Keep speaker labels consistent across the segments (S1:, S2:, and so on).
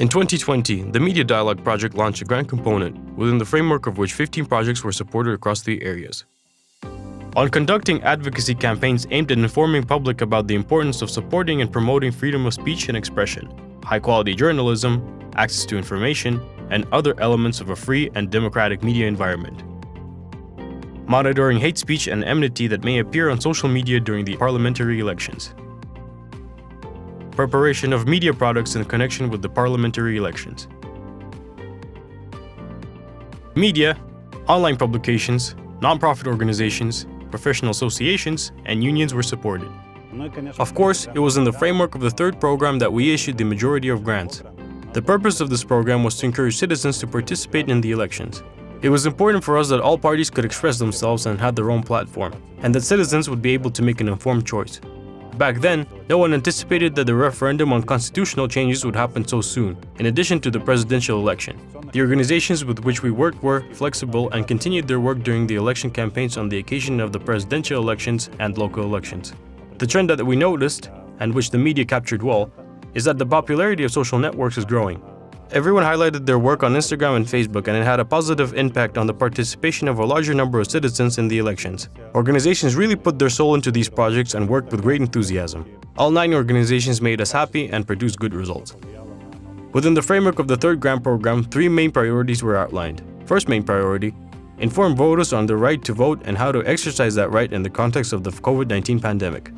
S1: In 2020, the Media Dialogue project launched a grant component, within the framework of which 15 projects were supported across 3 areas. On conducting advocacy campaigns aimed at informing public about the importance of supporting and promoting freedom of speech and expression, high-quality journalism, access to information, and other elements of a free and democratic media environment. Monitoring hate speech and enmity that may appear on social media during the parliamentary elections. Preparation of media products in connection with the parliamentary elections. Media, online publications, non-profit organizations, professional associations, and unions were supported. Of course, it was in the framework of the third program that we issued the majority of grants. The purpose of this program was to encourage citizens to participate in the elections. It was important for us that all parties could express themselves and had their own platform, and that citizens would be able to make an informed choice. Back then, no one anticipated that the referendum on constitutional changes would happen so soon, in addition to the presidential election. The organizations with which we worked were flexible and continued their work during the election campaigns on the occasion of the presidential elections and local elections. The trend that we noticed, and which the media captured well, is that the popularity of social networks is growing. Everyone highlighted their work on Instagram and Facebook, and it had a positive impact on the participation of a larger number of citizens in the elections. Organizations really put their soul into these projects and worked with great enthusiasm. All 9 organizations made us happy and produced good results. Within the framework of the third grant program, 3 main priorities were outlined. First main priority: inform voters on their right to vote and how to exercise that right in the context of the COVID-19 pandemic.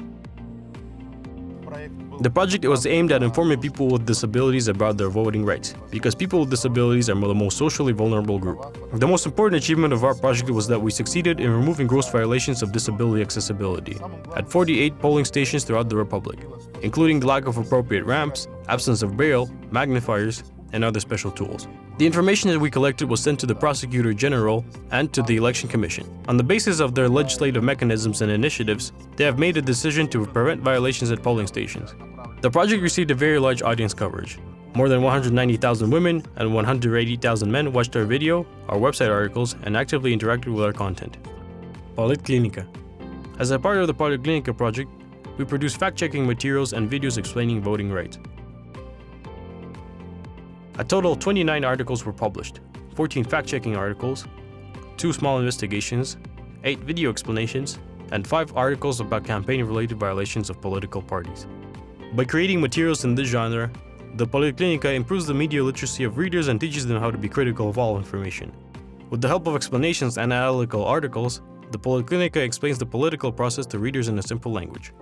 S1: The project was aimed at informing people with disabilities about their voting rights, because people with disabilities are the most socially vulnerable group. The most important achievement of our project was that we succeeded in removing gross violations of disability accessibility at 48 polling stations throughout the Republic, including the lack of appropriate ramps, absence of braille, magnifiers, and other special tools. The information that we collected was sent to the Prosecutor General and to the Election Commission. On the basis of their legislative mechanisms and initiatives, they have made a decision to prevent violations at polling stations. The project received a very large audience coverage. More than 190,000 women and 180,000 men watched our video, our website articles, and actively interacted with our content. Policlinica. As a part of the Policlinica project, we produced fact-checking materials and videos explaining voting rights. A total of 29 articles were published, 14 fact-checking articles, 2 small investigations, 8 video explanations, and 5 articles about campaign-related violations of political parties. By creating materials in this genre, the Policlinica improves the media literacy of readers and teaches them how to be critical of all information. With the help of explanations and analytical articles, the Policlinica explains the political process to readers in a simple language.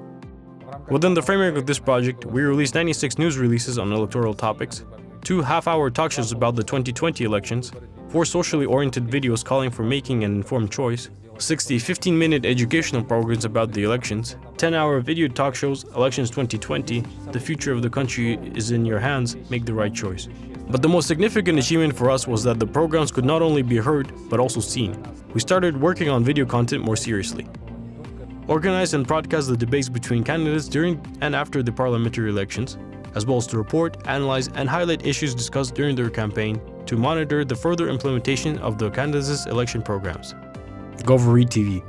S1: Within the framework of this project, we released 96 news releases on electoral topics, 2 half-hour talk shows about the 2020 elections, 4 socially oriented videos calling for making an informed choice, 60 15-minute educational programs about the elections, 10-hour video talk shows, Elections 2020, The Future of the Country is in Your Hands, Make the Right Choice. But the most significant achievement for us was that the programs could not only be heard, but also seen. We started working on video content more seriously. Organize and broadcast the debates between candidates during and after the parliamentary elections, as well as to report, analyze, and highlight issues discussed during their campaign to monitor the further implementation of the candidates' election programs. GovRead TV.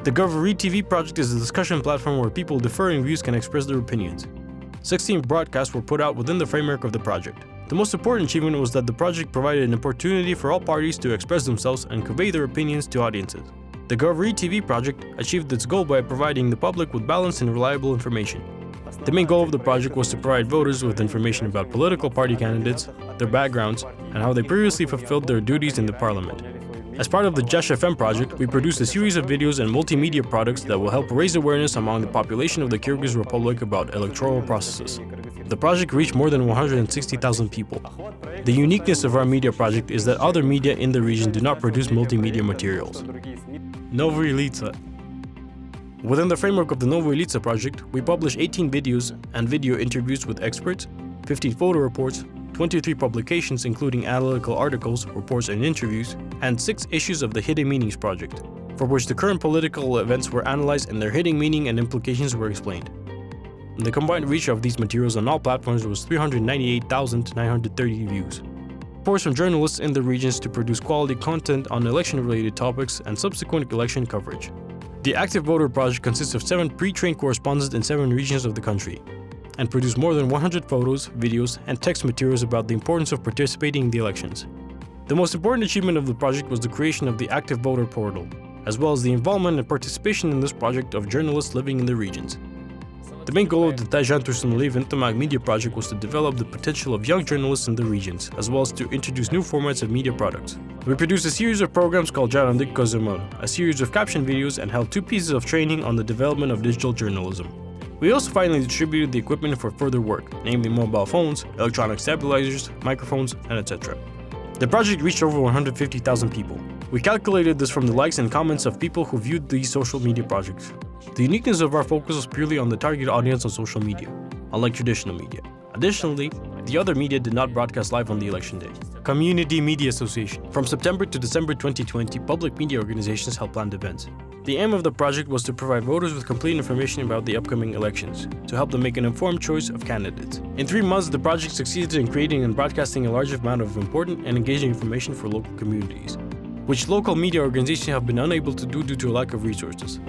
S1: The GovRead TV project is a discussion platform where people differing views can express their opinions. 16 broadcasts were put out within the framework of the project. The most important achievement was that the project provided an opportunity for all parties to express themselves and convey their opinions to audiences. The GovRead TV project achieved its goal by providing the public with balanced and reliable information. The main goal of the project was to provide voters with information about political party candidates, their backgrounds, and how they previously fulfilled their duties in the parliament. As part of the Jash FM project, we produced a series of videos and multimedia products that will help raise awareness among the population of the Kyrgyz Republic about electoral processes. The project reached more than 160,000 people. The uniqueness of our media project is that other media in the region do not produce multimedia materials. Novye Litsa. Within the framework of the Novye Litsa project, we published 18 videos and video interviews with experts, 15 photo reports, 23 publications including analytical articles, reports, and interviews, and 6 issues of the Hidden Meanings project, for which the current political events were analyzed and their hidden meaning and implications were explained. The combined reach of these materials on all platforms was 398,930 views. Reports from journalists in the regions to produce quality content on election-related topics and subsequent election coverage. The Active Voter project consists of 7 pre-trained correspondents in 7 regions of the country. and produced more than 100 photos, videos, and text materials about the importance of participating in the elections. The most important achievement of the project was the creation of the Active Voter Portal, as well as the involvement and participation in this project of journalists living in the regions. The main goal of the Untitled media project was to develop the potential of young journalists in the regions, as well as to introduce new formats of media products. We produced a series of programs called a series of caption videos, and held 2 pieces of training on the development of digital journalism. We also finally distributed the equipment for further work, namely mobile phones, electronic stabilizers, microphones, and etc. The project reached over 150,000 people. We calculated this from the likes and comments of people who viewed these social media projects. The uniqueness of our focus was purely on the target audience on social media, unlike traditional media. Additionally, the other media did not broadcast live on the election day. Community Media Association. From September to December 2020, public media organizations held planned events. The aim of the project was to provide voters with complete information about the upcoming elections, to help them make an informed choice of candidates. In 3 months, the project succeeded in creating and broadcasting a large amount of important and engaging information for local communities, which local media organizations have been unable to do due to a lack of resources.